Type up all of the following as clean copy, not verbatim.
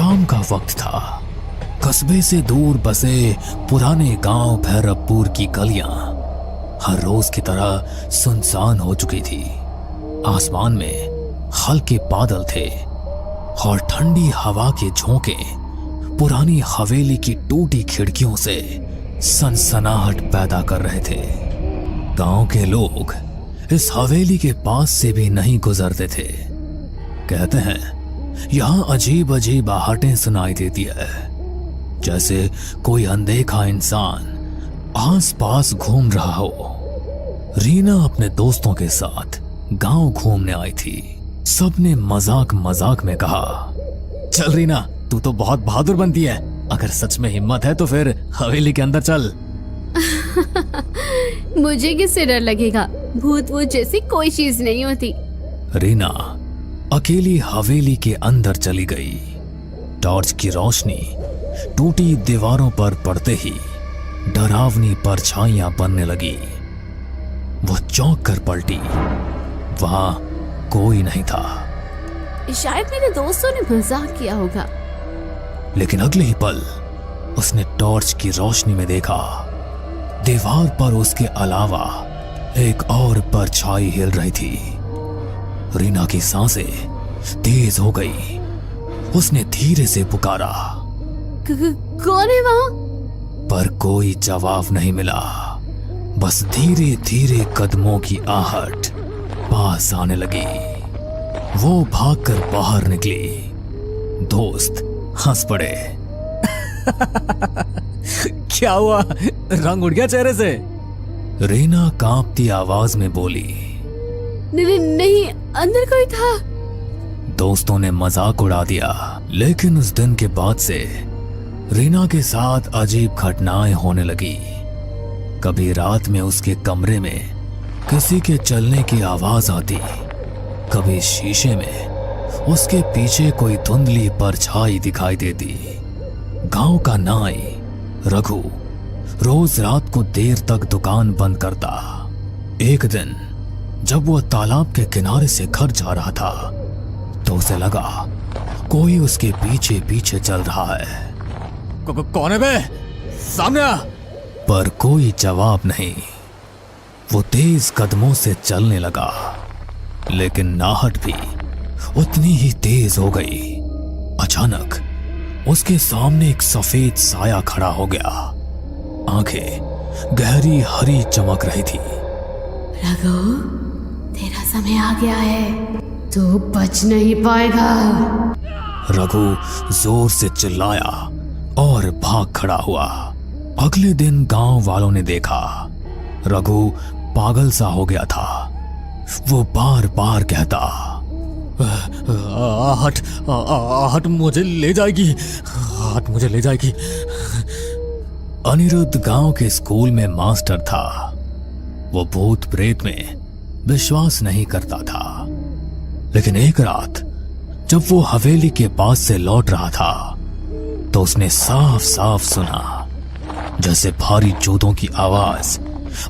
शाम का वक्त था। कस्बे से दूर बसे पुराने गांव भैरवपुर की गलियां हर रोज की तरह सुनसान हो चुकी थी। आसमान में हल्के बादल थे और ठंडी हवा के झोंके पुरानी हवेली की टूटी खिड़कियों से सनसनाहट पैदा कर रहे थे। गांव के लोग इस हवेली के पास से भी नहीं गुजरते थे। कहते हैं यहां अजीब अजीब आहटें सुनाई देती है, जैसे कोई अनदेखा इंसान आस पास घूम रहा हो। रीना अपने दोस्तों के साथ गांव घूमने आई थी। सबने मजाक मजाक में कहा, चल रीना, तू तो बहुत बहादुर बनती है। अगर सच में हिम्मत है तो फिर हवेली के अंदर चल। मुझे किससे डर लगेगा? भूत वूत जैसी कोई चीज नहीं होती। रीना अकेली हवेली के अंदर चली गई। टॉर्च की रोशनी टूटी दीवारों पर पड़ते ही डरावनी परछाइयां बनने लगी। वो चौंक कर पलटी। वहां कोई नहीं था। शायद मेरे दोस्तों ने मजाक किया होगा। लेकिन अगले ही पल उसने टॉर्च की रोशनी में देखा, दीवार पर उसके अलावा एक और परछाई हिल रही थी। रीना की सांसें तेज हो गई। उसने धीरे से पुकारा, कौन है वहां? पर कोई जवाब नहीं मिला। बस धीरे धीरे कदमों की आहट पास आने लगी। वो भागकर बाहर निकली। दोस्त हंस पड़े। क्या हुआ? रंग उड़ गया चेहरे से? रीना कांपती आवाज में बोली, नहीं, अंदर कोई था। दोस्तों ने मजाक उड़ा दिया। लेकिन उस दिन के बाद से रीना के साथ अजीब घटनाएं होने लगी। कभी रात में उसके कमरे में किसी के चलने की आवाज आती, कभी शीशे में उसके पीछे कोई धुंधली परछाई दिखाई देती। गांव का नाई रघु रोज रात को देर तक दुकान बंद करता। एक दिन जब वह तालाब के किनारे से घर जा रहा था तो उसे लगा कोई उसके पीछे पीछे चल रहा है। कौन है बे? सामने आ। पर कोई जवाब नहीं। वो तेज कदमों से चलने लगा, लेकिन नाहट भी उतनी ही तेज हो गई। अचानक उसके सामने एक सफेद साया खड़ा हो गया। आंखें गहरी हरी चमक रही थी। रघु, तेरा समय आ गया है, तू बच नहीं पाएगा। रघु जोर से चिल्लाया और भाग खड़ा हुआ। अगले दिन गांव वालों ने देखा रघु पागल सा हो गया था। वो बार बार कहता, आहट मुझे ले जाएगी, आहट मुझे ले जाएगी। अनिरुद्ध गांव के स्कूल में मास्टर था। वो भूत प्रेत में विश्वास नहीं करता था। लेकिन एक रात जब वो हवेली के पास से लौट रहा था तो उसने साफ साफ सुना जैसे भारी जूतों की आवाज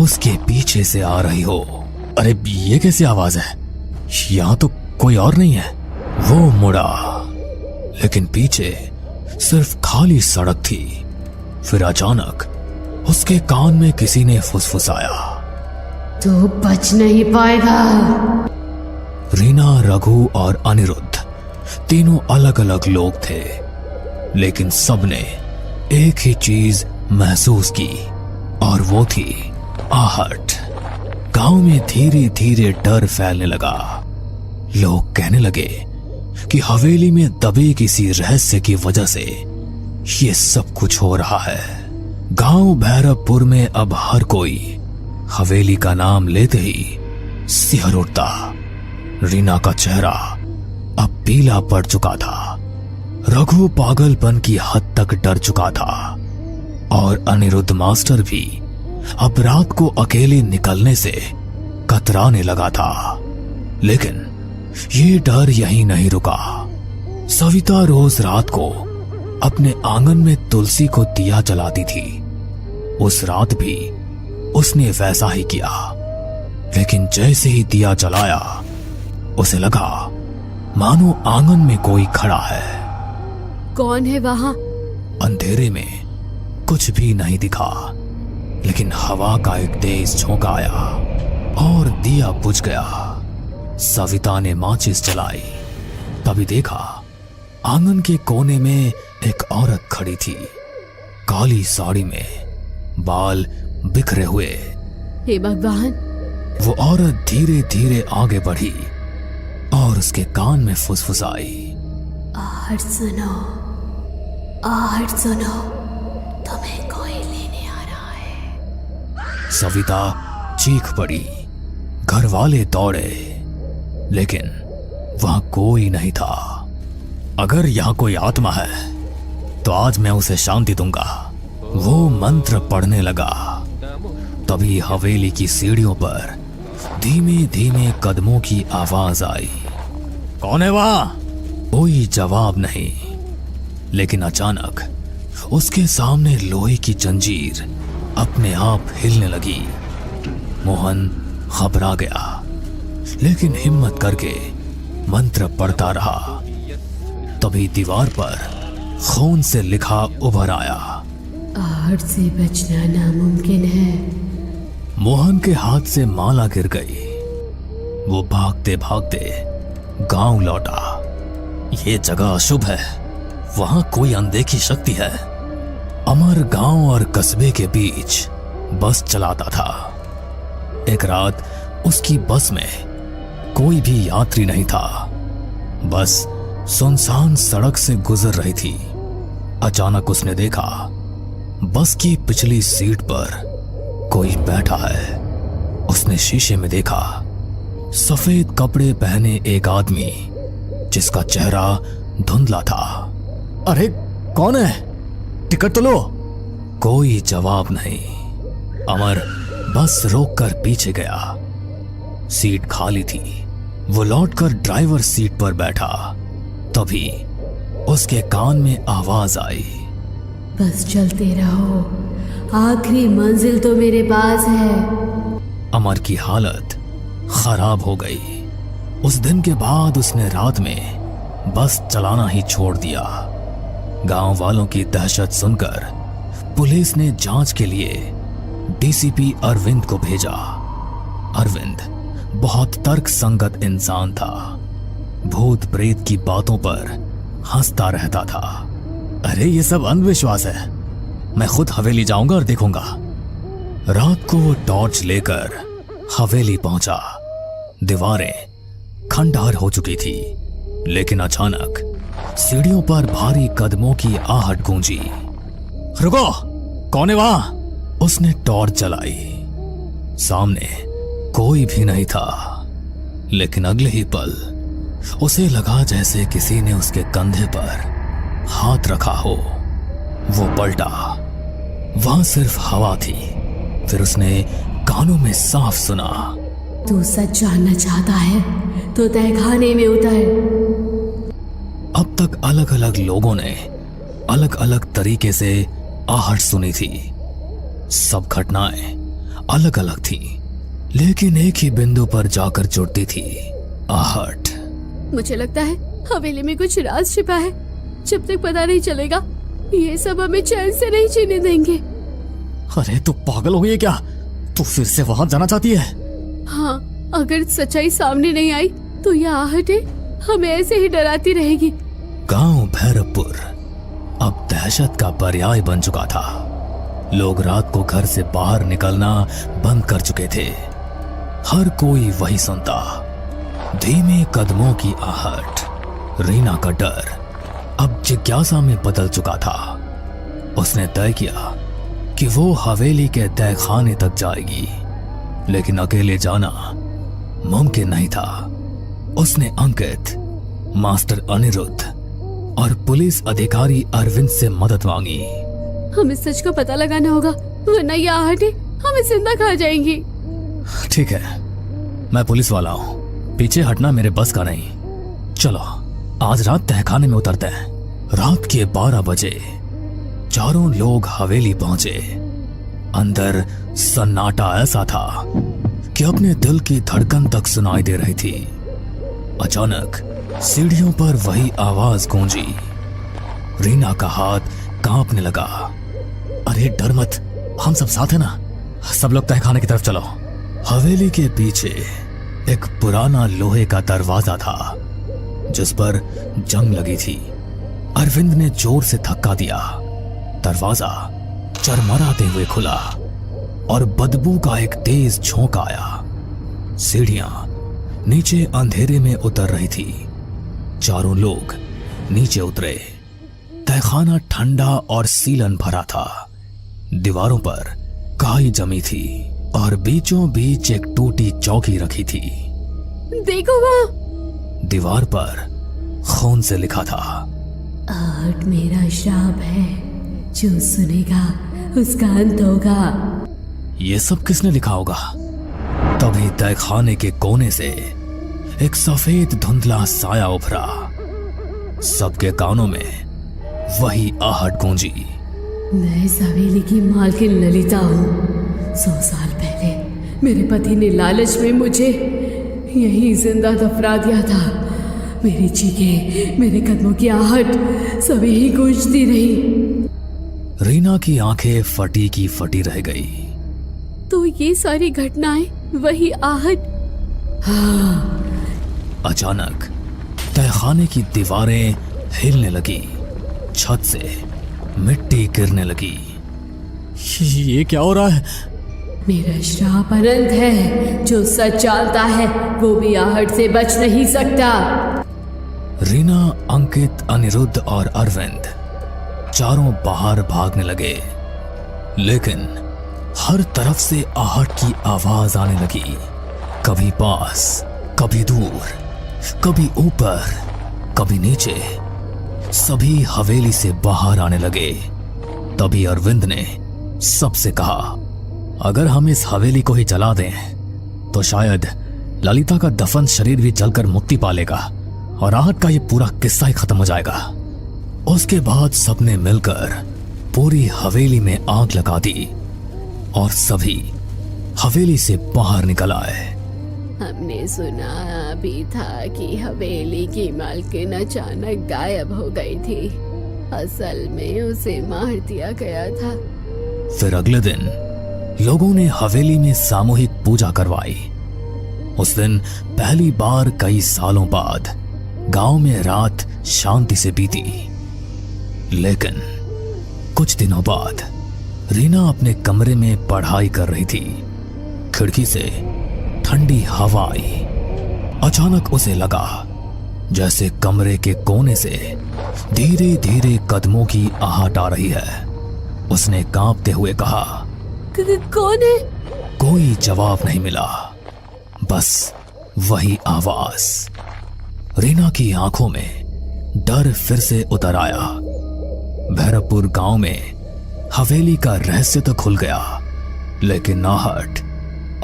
उसके पीछे से आ रही हो। अरे ये कैसी आवाज है? यहां तो कोई और नहीं है। वो मुड़ा, लेकिन पीछे सिर्फ खाली सड़क थी। फिर अचानक उसके कान में किसी ने फुसफुसाया, तू बच नहीं पाएगा। रीना, रघु और अनिरुद्ध तीनों अलग अलग लोग थे, लेकिन सबने एक ही चीज महसूस की और वो थी आहट। गांव में धीरे धीरे डर फैलने लगा। लोग कहने लगे कि हवेली में दबे किसी रहस्य की वजह से ये सब कुछ हो रहा है। गांव भैरवपुर में अब हर कोई हवेली का नाम लेते ही सिहर उठता। रीना का चेहरा अब पीला पड़ चुका था। रघु पागलपन की हद तक डर चुका था और अनिरुद्ध मास्टर भी अब रात को अकेले निकलने से कतराने लगा था। लेकिन ये डर यहीं नहीं रुका। सविता रोज रात को अपने आंगन में तुलसी को दिया जलाती थी। उस रात भी उसने वैसा ही किया, लेकिन जैसे ही दिया जलाया उसे लगा मानो आंगन में कोई खड़ा है। कौन है वहां? अंधेरे में कुछ भी नहीं दिखा, लेकिन हवा का एक तेज झोंका आया और दिया बुझ गया। सविता ने माचिस जलाई, तभी देखा आंगन के कोने में एक औरत खड़ी थी, काली साड़ी में, बाल बिखरे हुए। हे भगवान! वो औरत धीरे धीरे आगे बढ़ी और उसके कान में फुसफुसाई, आहट सुनो, आहट सुनो, तुम्हें कोई लेने आ रहा है। सविता चीख पड़ी। घर वाले दौड़े, लेकिन वहां कोई नहीं था। अगर यहां कोई आत्मा है तो आज मैं उसे शांति दूंगा। वो मंत्र पढ़ने लगा। तभी हवेली की सीढ़ियों पर धीमे धीमे कदमों की आवाज आई। कौन है वहां? कोई जवाब नहीं, लेकिन अचानक उसके सामने लोहे की जंजीर अपने आप हिलने लगी। मोहन घबरा गया, लेकिन हिम्मत करके मंत्र पढ़ता रहा। तभी दीवार पर खून से लिखा उभर आया, आहट से बचना नामुमकिन है। मोहन के हाथ से माला गिर गई। वो भागते भागते गांव लौटा। ये जगह अशुभ है, वहां कोई अनदेखी शक्ति है। अमर गांव और कस्बे के बीच बस चलाता था। एक रात उसकी बस में कोई भी यात्री नहीं था। बस सुनसान सड़क से गुजर रही थी। अचानक उसने देखा बस की पिछली सीट पर कोई बैठा है। उसने शीशे में देखा सफेद कपड़े पहने एक आदमी, जिसका चेहरा धुंधला था। अरे कौन है? टिकट तो लो। कोई जवाब नहीं। अमर बस रोककर पीछे गया। सीट खाली थी। वो लौटकर ड्राइवर सीट पर बैठा। तभी उसके कान में आवाज आई, बस चलते रहो, आखिरी मंजिल तो मेरे पास है। अमर की हालत खराब हो गई। उस दिन के बाद उसने रात में बस चलाना ही छोड़ दिया। गांव वालों की दहशत सुनकर पुलिस ने जांच के लिए डीसीपी अरविंद को भेजा। अरविंद बहुत तर्कसंगत इंसान था। भूत प्रेत की बातों पर हंसता रहता था। अरे ये सब अंधविश्वास है, मैं खुद हवेली जाऊंगा और देखूंगा। रात को वो टॉर्च लेकर हवेली पहुंचा। दीवारें खंडहर हो चुकी थी, लेकिन अचानक सीढ़ियों पर भारी कदमों की आहट गूंजी। रुको, कौन है वहां? उसने टॉर्च जलाई। सामने कोई भी नहीं था, लेकिन अगले ही पल उसे लगा जैसे किसी ने उसके कंधे पर हाथ रखा हो। वो पलटा, वहां सिर्फ हवा थी। फिर उसने कानों में साफ सुना, तू सच जानना चाहता है तो तहखाने में उतर। अब तक अलग अलग लोगों ने अलग अलग तरीके से आहट सुनी थी। सब घटनाएं अलग अलग थी, लेकिन एक ही बिंदु पर जाकर जुड़ती थी, आहट। मुझे लगता है हवेली में कुछ राज छिपा है। जब तक पता नहीं चलेगा, ये सब हमें चैन से नहीं जीने देंगे। अरे तू पागल हो गई है क्या? तू फिर से वहां जाना चाहती है? हाँ, अगर सच्चाई सामने नहीं आई तो यह आहटें हमें ऐसे ही डराती रहेगी। गांव भैरवपुर अब दहशत का पर्याय बन चुका था। लोग रात को घर से बाहर निकलना बंद कर चुके थे। हर कोई वही सुनता, धीमे कदमों की आहट। रीना का डर अब जिज्ञासा में बदल चुका था। उसने तय किया कि वो हवेली के तहखाने तक जाएगी, लेकिन अकेले जाना मुमकिन नहीं था। उसने अंकित, मास्टर अनिरुद्ध और पुलिस अधिकारी अरविंद से मदद मांगी। हमें सच का पता लगाना होगा, वरना ये आहटें हमें जिंदा खा जाएंगी। ठीक है, मैं पुलिस वाला हूँ, पीछे हटना मेरे बस का नहीं। चलो आज रात तहखाने में उतरते हैं। रात के 12 बजे चारों लोग हवेली पहुंचे। अंदर सन्नाटा ऐसा था कि अपने दिल की धड़कन तक सुनाई दे रही थी। अचानक सीढ़ियों पर वही आवाज गूंजी, रीना का हाथ कांपने लगा। अरे डर मत, हम सब साथ हैं ना, सब लोग तहखाने की तरफ चलो। हवेली के पीछे एक पुराना लोहे का दरवाजा था जिस पर जंग लगी थी। अरविंद ने जोर से धक्का दिया। दरवाजा चरमराते हुए खुला और बदबू का एक तेज झोंका आया। सीढ़ियां नीचे अंधेरे में उतर रही थी। चारों लोग नीचे उतरे। तहखाना ठंडा और सीलन भरा था। दीवारों पर काई जमी थी और बीचों बीच एक टूटी चौकी रखी थी। देखो वहाँ। दीवार पर खून से लिखा था, आहट मेरा श्राप है, जो सुनेगा उसका अंत होगा। ये सब किसने लिखा होगा? तभी तहखाने के कोने से एक सफेद धुंधला साया उभरा। सबके कानों में वही आहट गूंजी। मैं इस हवेली की मालकिन ललिता हूँ। 100 साल पहले मेरे पति ने लालच में मुझे यहीं जिंदा दफना दिया था। मेरी चीखें, मेरे कदमों की आहट सब यही गूंजती रही। रीना की आंखें फटी की फटी रह गई। तो ये सारी घटनाएं वही आहट? हाँ। अचानक तहखाने की दीवारें हिलने लगी। छत से मिट्टी गिरने लगी। ये क्या हो रहा है? मेरा श्राप अनंत है। जो सच जानता है वो भी आहट से बच नहीं सकता। रीना, अंकित, अनिरुद्ध और अरविंद चारों बाहर भागने लगे, लेकिन हर तरफ से आहट की आवाज आने लगी। कभी पास, कभी दूर, कभी ऊपर, कभी नीचे। सभी हवेली से बाहर आने लगे। तभी अरविंद ने सबसे कहा, अगर हम इस हवेली को ही जला दें तो शायद ललिता का दफन शरीर भी जलकर मुक्ति पा लेगा और आहट का ये पूरा किस्सा ही खत्म हो जाएगा। उसके बाद सबने मिलकर पूरी हवेली में आग लगा दी और सभी हवेली से बाहर निकल आए। हमने सुना भी था कि हवेली की मालकिन अचानक गायब हो गई थी। असल में उसे मार दिया गया था। फिर अगले दिन लोगों ने हवेली में सामूहिक पूजा करवाई। उस दिन पहली बार कई सालों बाद गांव में रात शांति से बीती। लेकिन कुछ दिनों बाद रीना अपने कमरे में पढ़ाई कर रही थी। खिड़की से ठंडी हवा आई। अचानक उसे लगा जैसे कमरे के कोने से धीरे धीरे कदमों की आहट आ रही है। उसने कांपते हुए कहा, कौन है? कोई जवाब नहीं मिला, बस वही आवाज। रीना की आंखों में डर फिर से उतर आया। भैरवपुर गांव में हवेली का रहस्य तो खुल गया, लेकिन आहट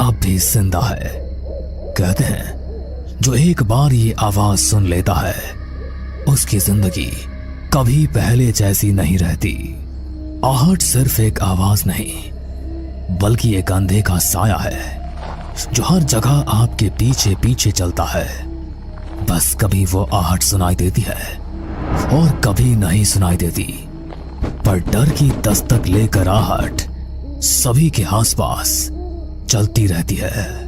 अब भी जिंदा है। कहते हैं जो एक बार ये आवाज सुन लेता है उसकी जिंदगी कभी पहले जैसी नहीं रहती। आहट सिर्फ एक आवाज नहीं, बल्कि एक अंधे का साया है जो हर जगह आपके पीछे पीछे चलता है। बस कभी वो आहट सुनाई देती है और कभी नहीं सुनाई देती, पर डर की दस्तक लेकर आहट सभी के आसपास चलती रहती है।